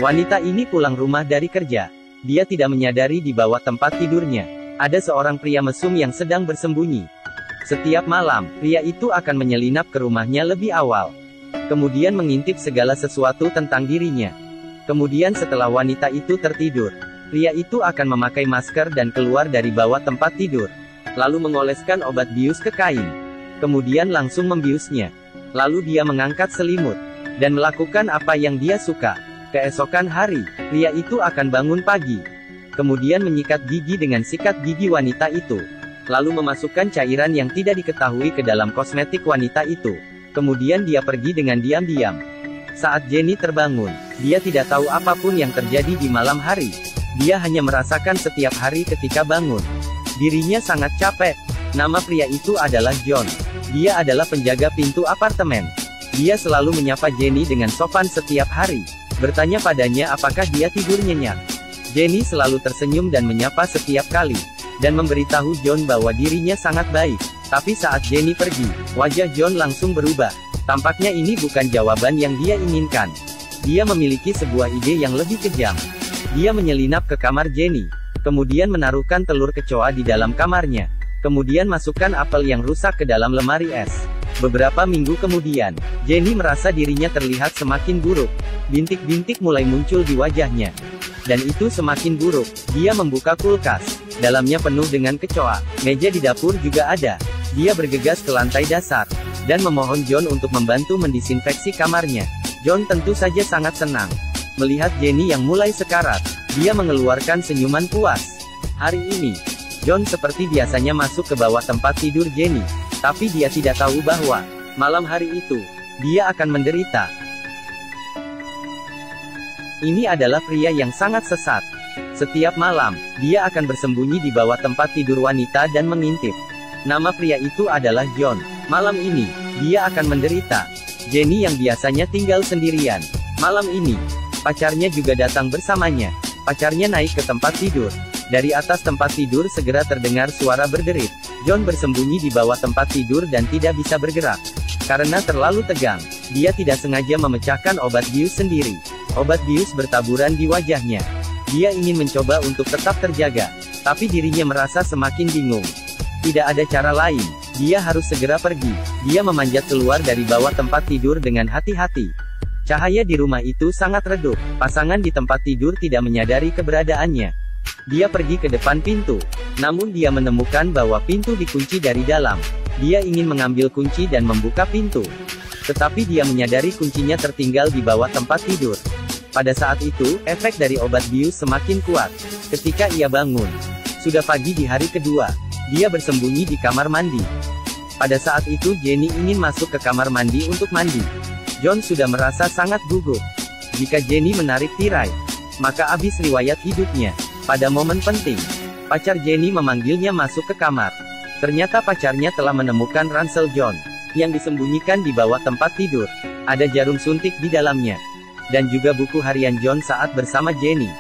Wanita ini pulang rumah dari kerja. Dia tidak menyadari di bawah tempat tidurnya ada seorang pria mesum yang sedang bersembunyi. Setiap malam, pria itu akan menyelinap ke rumahnya lebih awal. Kemudian mengintip segala sesuatu tentang dirinya. Kemudian setelah wanita itu tertidur, pria itu akan memakai masker dan keluar dari bawah tempat tidur. Lalu mengoleskan obat bius ke kain. Kemudian langsung membiusnya. Lalu dia mengangkat selimut dan melakukan apa yang dia suka. Keesokan hari, pria itu akan bangun pagi. Kemudian menyikat gigi dengan sikat gigi wanita itu. Lalu memasukkan cairan yang tidak diketahui ke dalam kosmetik wanita itu. Kemudian dia pergi dengan diam-diam. Saat Jenny terbangun, dia tidak tahu apapun yang terjadi di malam hari. Dia hanya merasakan setiap hari ketika bangun. Dirinya sangat capek. Nama pria itu adalah John. Dia adalah penjaga pintu apartemen. Dia selalu menyapa Jenny dengan sopan setiap hari. Bertanya padanya apakah dia tidur nyenyak. Jenny selalu tersenyum dan menyapa setiap kali. Dan memberitahu John bahwa dirinya sangat baik. Tapi saat Jenny pergi, wajah John langsung berubah. Tampaknya ini bukan jawaban yang dia inginkan. Dia memiliki sebuah ide yang lebih kejam. Dia menyelinap ke kamar Jenny. Kemudian menaruhkan telur kecoa di dalam kamarnya. Kemudian masukkan apel yang rusak ke dalam lemari es. Beberapa minggu kemudian, Jenny merasa dirinya terlihat semakin buruk. Bintik-bintik mulai muncul di wajahnya. Dan itu semakin buruk. Dia membuka kulkas. Dalamnya penuh dengan kecoa. Meja di dapur juga ada. Dia bergegas ke lantai dasar. Dan memohon John untuk membantu mendisinfeksi kamarnya. John tentu saja sangat senang melihat Jenny yang mulai sekarat. Dia mengeluarkan senyuman puas. Hari ini, John seperti biasanya masuk ke bawah tempat tidur Jenny. Tapi dia tidak tahu bahwa malam hari itu, dia akan menderita. Ini adalah pria yang sangat sesat. Setiap malam, dia akan bersembunyi di bawah tempat tidur wanita dan mengintip. Nama pria itu adalah John. Malam ini, dia akan menderita. Jenny yang biasanya tinggal sendirian. Malam ini, pacarnya juga datang bersamanya. Pacarnya naik ke tempat tidur. Dari atas tempat tidur segera terdengar suara berderit. John bersembunyi di bawah tempat tidur dan tidak bisa bergerak. Karena terlalu tegang, dia tidak sengaja memecahkan obat bius sendiri. Obat bius bertaburan di wajahnya. Dia ingin mencoba untuk tetap terjaga. Tapi dirinya merasa semakin bingung. Tidak ada cara lain. Dia harus segera pergi. Dia memanjat keluar dari bawah tempat tidur dengan hati-hati. Cahaya di rumah itu sangat redup. Pasangan di tempat tidur tidak menyadari keberadaannya. Dia pergi ke depan pintu. Namun dia menemukan bahwa pintu dikunci dari dalam. Dia ingin mengambil kunci dan membuka pintu. Tetapi dia menyadari kuncinya tertinggal di bawah tempat tidur. Pada saat itu, efek dari obat bius semakin kuat. Ketika ia bangun, sudah pagi di hari kedua. Dia bersembunyi di kamar mandi. Pada saat itu Jenny ingin masuk ke kamar mandi untuk mandi. John sudah merasa sangat gugup. Jika Jenny menarik tirai, maka habis riwayat hidupnya. Pada momen penting, pacar Jenny memanggilnya masuk ke kamar. Ternyata pacarnya telah menemukan ransel John, yang disembunyikan di bawah tempat tidur. Ada jarum suntik di dalamnya. Dan juga buku harian John saat bersama Jenny.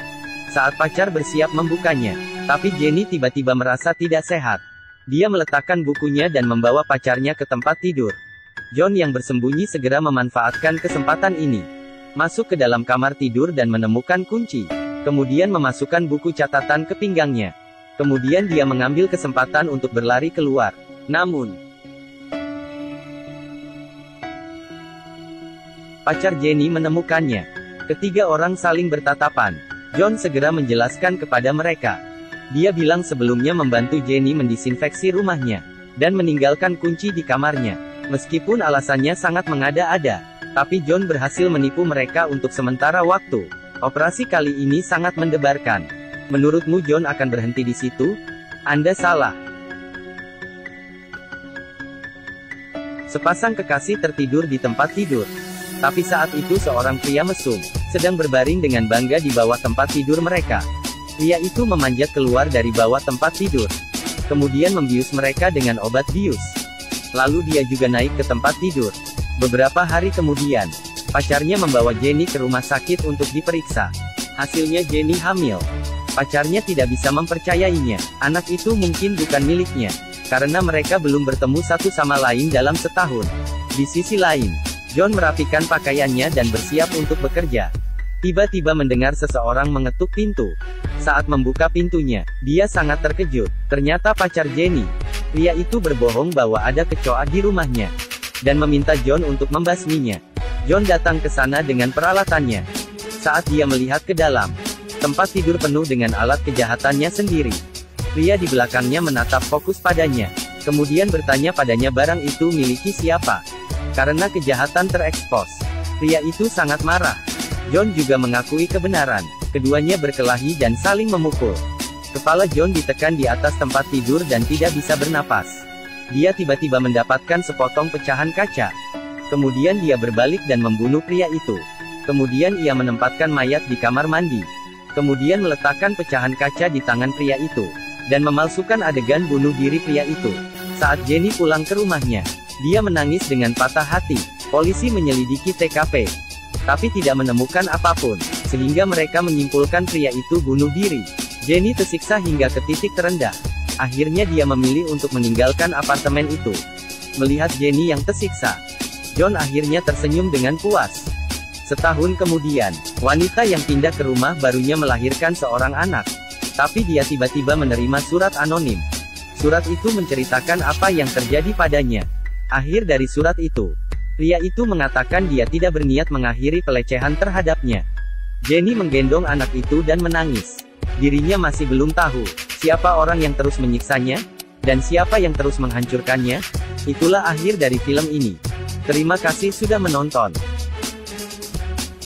Saat pacar bersiap membukanya, tapi Jenny tiba-tiba merasa tidak sehat. Dia meletakkan bukunya dan membawa pacarnya ke tempat tidur. John yang bersembunyi segera memanfaatkan kesempatan ini. Masuk ke dalam kamar tidur dan menemukan kunci. Kemudian memasukkan buku catatan ke pinggangnya. Kemudian dia mengambil kesempatan untuk berlari keluar. Namun, pacar Jenny menemukannya. Ketiga orang saling bertatapan. John segera menjelaskan kepada mereka. Dia bilang sebelumnya membantu Jenny mendisinfeksi rumahnya. Dan meninggalkan kunci di kamarnya. Meskipun alasannya sangat mengada-ada. Tapi John berhasil menipu mereka untuk sementara waktu. Operasi kali ini sangat mendebarkan. Menurutmu John akan berhenti di situ? Anda salah. Sepasang kekasih tertidur di tempat tidur. Tapi saat itu seorang pria mesum sedang berbaring dengan bangga di bawah tempat tidur mereka. Pria itu memanjat keluar dari bawah tempat tidur. Kemudian membius mereka dengan obat bius. Lalu dia juga naik ke tempat tidur. Beberapa hari kemudian, pacarnya membawa Jenny ke rumah sakit untuk diperiksa. Hasilnya Jenny hamil. Pacarnya tidak bisa mempercayainya. Anak itu mungkin bukan miliknya. Karena mereka belum bertemu satu sama lain dalam setahun. Di sisi lain, John merapikan pakaiannya dan bersiap untuk bekerja. Tiba-tiba mendengar seseorang mengetuk pintu. Saat membuka pintunya, dia sangat terkejut. Ternyata pacar Jenny. Pria itu berbohong bahwa ada kecoa di rumahnya, dan meminta John untuk membasminya. John datang ke sana dengan peralatannya. Saat dia melihat ke dalam, tempat tidur penuh dengan alat kejahatannya sendiri. Pria di belakangnya menatap fokus padanya. Kemudian bertanya padanya barang itu miliki siapa. Karena kejahatan terekspos, pria itu sangat marah. John juga mengakui kebenaran. Keduanya berkelahi dan saling memukul. Kepala John ditekan di atas tempat tidur dan tidak bisa bernapas. Dia tiba-tiba mendapatkan sepotong pecahan kaca. Kemudian dia berbalik dan membunuh pria itu. Kemudian ia menempatkan mayat di kamar mandi. Kemudian meletakkan pecahan kaca di tangan pria itu, dan memalsukan adegan bunuh diri pria itu. Saat Jenny pulang ke rumahnya, dia menangis dengan patah hati. Polisi menyelidiki TKP, tapi tidak menemukan apapun, sehingga mereka menyimpulkan pria itu bunuh diri. Jenny tersiksa hingga ke titik terendah. Akhirnya dia memilih untuk meninggalkan apartemen itu. Melihat Jenny yang tersiksa, John akhirnya tersenyum dengan puas. Setahun kemudian, wanita yang pindah ke rumah barunya melahirkan seorang anak. Tapi dia tiba-tiba menerima surat anonim. Surat itu menceritakan apa yang terjadi padanya. Akhir dari surat itu, pria itu mengatakan dia tidak berniat mengakhiri pelecehan terhadapnya. Jenny menggendong anak itu dan menangis. Dirinya masih belum tahu siapa orang yang terus menyiksanya, dan siapa yang terus menghancurkannya. Itulah akhir dari film ini. Terima kasih sudah menonton.